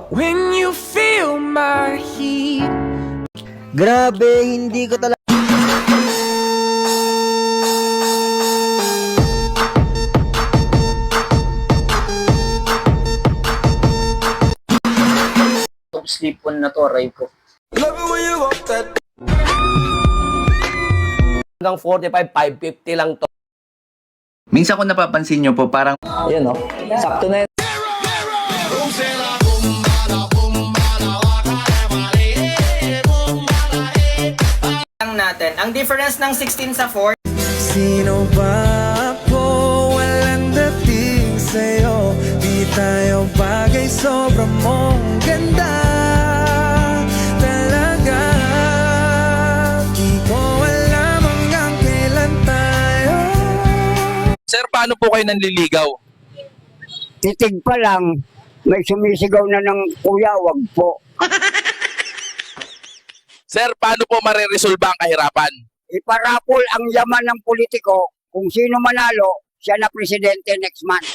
When you feel my heat. Grabe, hindi ko talaga. Itong slip-on na to, aray ko. Hanggang 45, 550 lang to. Minsan kung napapansin nyo po, parang Ayan, oh. Sakto na yun. Natin. Ang difference ng 16 sa 4, Sino ba ako? Walang dating sa'yo. Di tayo bagay, sobrang mong ganda. Talaga di ko alam hanggang kailan tayo. Sir, paano po kayo nanliligaw? Titig pa lang, may sumisigaw na ng kuya, wag po. Sir, paano po mareresolba ang kahirapan? Iparapol ang yaman ng politiko kung sino manalo, siya na presidente next month.